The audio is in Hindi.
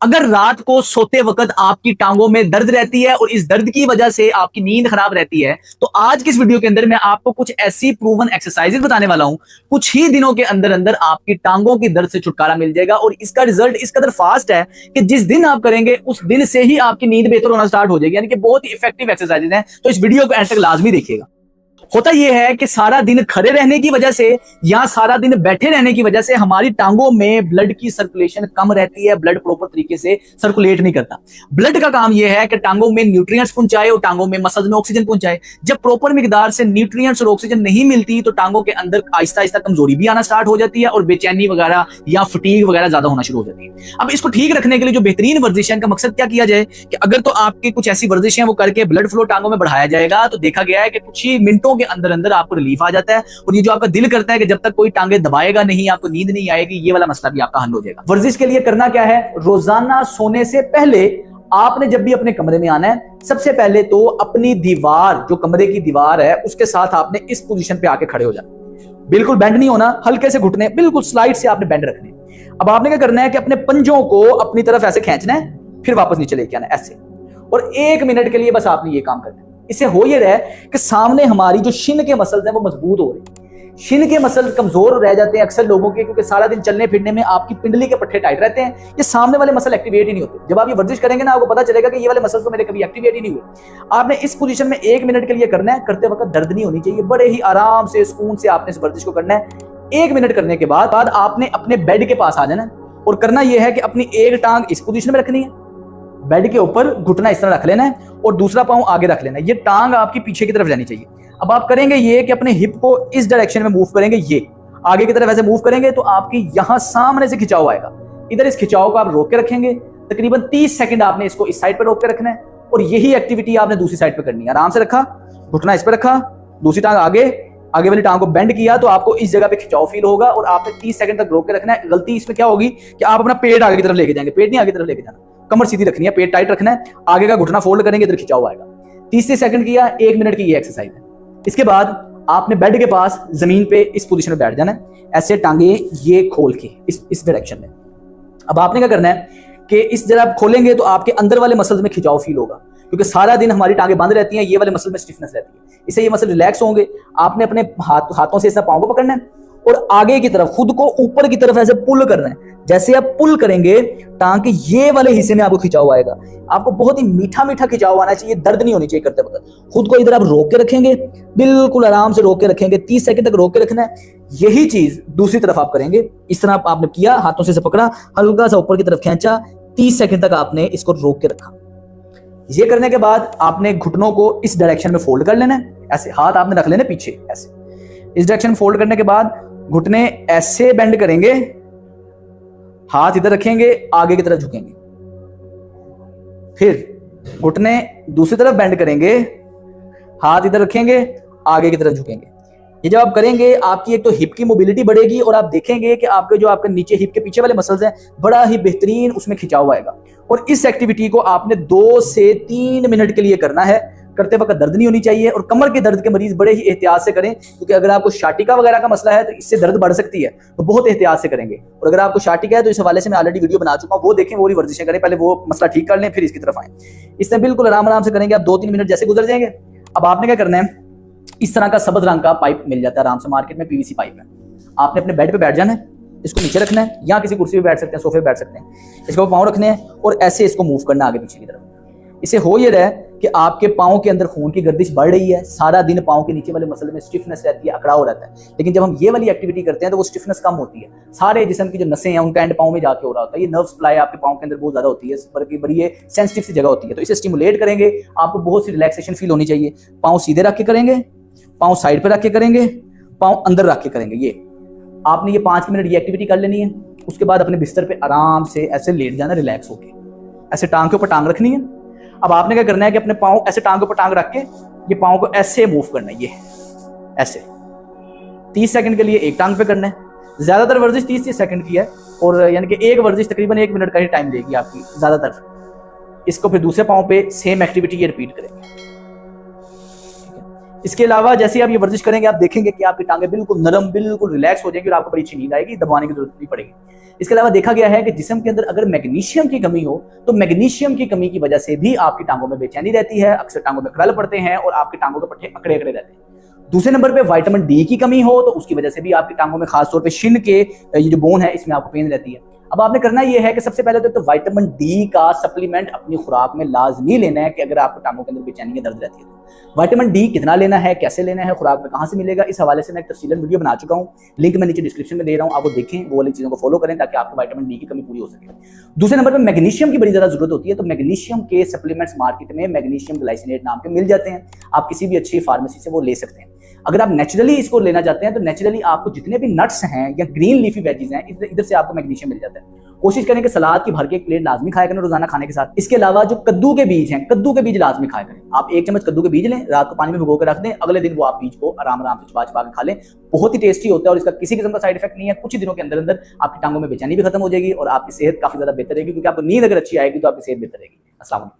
अगर रात को सोते वक्त आपकी टांगों में दर्द रहती है और इस दर्द की वजह से आपकी नींद खराब रहती है, तो आज की इस वीडियो के अंदर मैं आपको कुछ ऐसी प्रूवन एक्सरसाइजेज बताने वाला हूं। कुछ ही दिनों के अंदर अंदर आपकी टांगों की दर्द से छुटकारा मिल जाएगा और इसका रिजल्ट इस कदर फास्ट है कि जिस दिन आप करेंगे उस दिन से ही आपकी नींद बेहतर होना स्टार्ट हो जाएगी। यानी कि बहुत ही इफेक्टिव एक्सरसाइजेज हैं, तो इस वीडियो को एंड तक लाजमी देखिएगा। होता यह है कि सारा दिन खड़े रहने की वजह से या सारा दिन बैठे रहने की वजह से हमारी टांगों में ब्लड की सर्कुलेशन कम रहती है, ब्लड प्रॉपर तरीके से सर्कुलेट नहीं करता। ब्लड का काम यह है कि टांगों में न्यूट्रिएंट्स पहुंचाए और टांगों में मसल्स में ऑक्सीजन पहुंचाए। जब प्रॉपर मिकदार से न्यूट्रिएंट्स और ऑक्सीजन नहीं मिलती तो टांगों के अंदर आहिस्ता आहिस्ता कमजोरी भी आना स्टार्ट हो जाती है और बेचैनी वगैरह या फटीग वगैरह ज्यादा होना शुरू हो जाती है। अब इसको ठीक रखने के लिए जो बेहतरीन वर्जिश है, इनका मकसद क्या किया जाए कि अगर तो आपकी कुछ ऐसी वर्जिश है वो करके ब्लड फ्लो टांगों में बढ़ाया जाएगा, तो देखा गया है कि कुछ ही मिनटों के अंदर अंदर आपको रिलीफ आ जाता है। और ये जो आपका दिल करता है कि जब तक कोई टांगे दबाएगा नहीं आपको नींद नहीं आएगी, ये वाला मसला भी आपका हल हो जाएगा। वर्जिश के लिए करना क्या है, रोजाना सोने से पहले आपने जब भी अपने कमरे में आना है, सबसे पहले तो अपनी दीवार, जो कमरे की दीवार है उसके साथ आपने इस पोजीशन पे आके खड़े हो जाना। बिल्कुल बेंड नहीं होना, हल्के से घुटने बिल्कुल स्लाइड से आपने बेंड रखने। अब आपने क्या करना है कि अपने पंजों को अपनी तरफ ऐसे खींचना है, फिर वापस नीचे लेके आना ऐसे, और 1 मिनट के लिए बस आपने ये काम करना है। इससे हो ये रहा है कि सामने हमारी जो शिन के मसल्स हैं वो मजबूत हो रहे हैं। शिन के मसल कमजोर रह जाते हैं अक्सर लोगों के, क्योंकि सारा दिन चलने फिरने में आपकी पिंडली के पट्टे टाइट रहते हैं, ये सामने वाले मसल एक्टिवेट ही नहीं होते। जब आप ये वर्जिश करेंगे ना, आपको पता चलेगा कि ये वाले मसल्स तो मेरे कभी एक्टिवेट ही नहीं हुए। आपने इस पोजीशन में 1 मिनट के लिए करना है, करते वक्त दर्द नहीं होनी चाहिए, बड़े ही आराम से सुकून से आपने इस वर्जिश को करना है। 1 मिनट करने के बाद आपने अपने बेड के पास आ जाना और करना यह है कि अपनी एक टांग इस पोजीशन में रखनी है, बेड के ऊपर घुटना इस तरह रख लेना है और दूसरा पांव आगे रख लेना है। ये टांग आपकी पीछे की तरफ जानी चाहिए। अब आप करेंगे ये कि अपने हिप को इस डायरेक्शन में मूव करेंगे, ये आगे की तरफ ऐसे मूव करेंगे तो आपकी यहां सामने से खिंचाव आएगा। इधर इस खिंचाव को आप रोक के रखेंगे, तकरीबन 30 सेकंड आपने इसको इस साइड पर रोक के रखना है और यही एक्टिविटी आपने दूसरी साइड पर करनी है। आराम से रखा, घुटना इस पर रखा, दूसरी टांग आगे, आगे वाली टांग को बेंड किया तो आपको इस जगह पे खिंचाव फील होगा और आपने 30 सेकंड तक रोक के रखना है। गलती इसमें क्या होगी कि आप अपना पेट आगे की तरफ लेके जाएंगे, पेट नहीं आगे की तरफ लेके जाना, कमर सीधी रखनी है, पेट टाइट रखना है, आगे का घुटना फोल्ड करेंगे, इधर खिंचाव आएगा। 30 सेकंड किया, 1 मिनट की ये एक्सरसाइज है। इसके बाद आपने बेड के पास जमीन पे इस पोजीशन में बैठ जाना है, ऐसे टांगे ये खोल के इस डायरेक्शन में। अब आपने क्या करना है कि इस जरा आप खोलेंगे तो आपके अंदर वाले मसल्स में खिंचाव फील होगा, क्योंकि सारा दिन हमारी टांगे बंद रहती हैं, ये वाले मसल में स्टिफनेस रहती है, इससे ये मसल रिलैक्स होंगे। आपने अपने हाथों से ऐसा पांव को पकड़ना है और आगे की तरफ खुद को ऊपर की तरफ ऐसे पुल करना है। जैसे आप पुल करेंगे टांग के ये वाले हिस्से में आपको खिंचाव आएगा। आपको बहुत ही मीठा मीठा खिंचाव आना चाहिए, दर्द नहीं होनी चाहिए करते वक्त। खुद को इधर आप रोक के रखेंगे, बिल्कुल आराम से रोक के रखेंगे, 30 सेकंड तक रोक के रखना है। यही चीज दूसरी तरफ आप करेंगे। इस तरह आपने किया, हाथों से पकड़ा, हल्का सा ऊपर की तरफ खींचा, 30 सेकंड तक आपने इसको रोक के रखा। ये करने के बाद आपने घुटनों को इस डायरेक्शन में फोल्ड कर लेना है, ऐसे हाथ आपने रख लेने पीछे, ऐसे इस डायरेक्शन में फोल्ड करने के बाद घुटने ऐसे बेंड करेंगे, हाथ इधर रखेंगे, आगे की तरफ झुकेंगे, फिर घुटने दूसरी तरफ बेंड करेंगे, हाथ इधर रखेंगे, आगे की तरफ झुकेंगे। ये जब आप करेंगे आपकी एक तो हिप की मोबिलिटी बढ़ेगी और आप देखेंगे कि आपके जो आपके नीचे हिप के पीछे वाले मसल्स हैं बड़ा ही बेहतरीन उसमें खिंचाव आएगा। और इस एक्टिविटी को आपने 2 से 3 मिनट के लिए करना है। करते वक्त दर्द नहीं होनी चाहिए और कमर के दर्द के मरीज बड़े ही एहतियात से करें, क्योंकि अगर आपको शाटिका वगैरह का मसला है तो इससे दर्द बढ़ सकती है, तो बहुत एहतियात से करेंगे। और अगर आपको शाटिका है तो इस हवाले से मैं ऑलरेडी वीडियो बना चुका हूं, वो देखें, वो वर्जिशें करें, पहले वो मसला ठीक कर लें फिर इसकी तरफ आए। इससे बिल्कुल आराम आराम से करेंगे आप, 2-3 मिनट जैसे गुजर जाएंगे। अब आपने क्या करना है, इस तरह का सब्ज रंग का पाइप मिल जाता है आराम से मार्केट में, पीवीसी पाइप है। आपने अपने बेड पे बैठ जाना है, इसको नीचे रखना है, या किसी कुर्सी पे बैठ सकते हैं, सोफे पे बैठ सकते हैं, इसको पाँव रखने हैं और ऐसे इसको मूव करना है आगे पीछे की तरफ। इससे हो ये रहा है कि आपके पाँव के अंदर खून की गर्दिश बढ़ रही है, सारा दिन पाँव के नीचे वाले मसल में स्टिफनेस रहती है, अकड़ाव रहता है। लेकिन जब हम ये वाली एक्टिविटी करते हैं तो वो स्टिफनेस कम होती है, सारे जिस्म की जो नसें हैं उनका एंड पाँव में जाके हो रहा होता है। ये नर्व सप्लाई आपके पाँव के अंदर बहुत ज्यादा होती है, बल्कि बड़ी ये सेंसिटिव सी जगह होती है, तो इसे स्टिमुलेट करेंगे, आपको बहुत सी रिलैक्सेशन फील होनी चाहिए। पाँव सीधे रख के करेंगे, पाँव साइड पे रख के करेंगे, पाँव अंदर रख के करेंगे। ये आपने ये 5 मिनट ये एक्टिविटी कर लेनी है। उसके बाद अपने बिस्तर पे आराम से ऐसे लेट जाना, रिलैक्स होके, ऐसे टांग के ऊपर टांग रखनी है। अब आपने क्या करना है कि अपने पाँव ऐसे टांग के ऊपर टांग रख के ये पाँव को ऐसे मूव करना है, ये ऐसे 30 सेकंड के लिए एक टांग पे करना है। ज्यादातर वर्जिश 30 सेकंड की है और यानी कि एक वर्जिश तकरीबन 1 मिनट का ही टाइम लेगी आपकी ज्यादातर। इसको फिर दूसरे पाँव पे सेम एक्टिविटी ये रिपीट करेंगे। इसके अलावा जैसे आप ये वर्जिश करेंगे, आप देखेंगे कि आपकी टांगे बिल्कुल नरम, बिल्कुल रिलैक्स हो जाएगी और आपको बड़ी अच्छी नींद आएगी, दबाने की जरूरत नहीं पड़ेगी। इसके अलावा देखा गया है कि जिस्म के अंदर अगर मैग्नीशियम की कमी हो तो मैग्नीशियम की कमी की वजह से भी आपकी टांगों में बेचैनी रहती है, अक्सर टांगों में खड़ल पड़ते हैं और आपकी टांगों के पट्टे अकड़े अकड़े रहते हैं। दूसरे नंबर पे विटामिन डी की कमी हो तो उसकी वजह से भी आपकी टांगों में खासतौर पे शिन के ये जो बोन है इसमें आपको पेन रहती है। अब आपने करना यह है कि सबसे पहले तो विटामिन डी का सप्लीमेंट अपनी खुराक में लाजमी लेना है कि अगर आपको टांगों के अंदर बेचैनी या दर्द रहती है तो। विटामिन डी कितना लेना है, कैसे लेना है, खुराक में कहां से मिलेगा, इस हवाले से मैं एक तफसीलन वीडियो बना चुका हूं, लिंक मैं नीचे डिस्क्रिप्शन में दे रहा हूं, आप वो देखें, वो वाली चीजों को फॉलो करें ताकि आपको विटामिन डी की कमी पूरी हो सके। दूसरे नंबर पर मैग्नीशियम की बड़ी ज्यादा जरूरत होती है, तो मैग्नीशियम के सप्लीमेंट्स मार्केट में मैग्नीशियम ग्लाइसिनेट नाम के मिल जाते हैं, आप किसी भी अच्छी फार्मेसी से वो ले सकते हैं। अगर आप नेचुरली इसको लेना चाहते हैं तो नेचुरली आपको जितने भी नट्स हैं या ग्रीन लीफी वेजीज हैं इधर से आपको मैग्नीशियम मिल जाता है। कोशिश करें कि सलाद की भर के एक प्लेट लाजमी खाया करें रोजाना खाने के साथ। इसके अलावा जो कद्दू के बीज हैं, कद्दू के बीज लाजमी खाया करें। आप 1 चम्मच कद्दू के बीज लें, रात को पानी में भिगो कर रख दें, अगले दिन वो आप बीज को आराम आराम से चबा चबा के खा लें। बहुत ही टेस्टी होता है और इसका किसी किस्म का साइड इफेक्ट नहीं है। कुछ ही दिनों के अंदर अंदर आपकी टांगों में बेचैनी भी खत्म हो जाएगी और आपकी सेहत काफी ज्यादा बेहतर रहेगी, क्योंकि आपको नींद अगर अच्छी आएगी तो आपकी सेहत बेहतर रहेगी। अस्सलाम वालेकुम।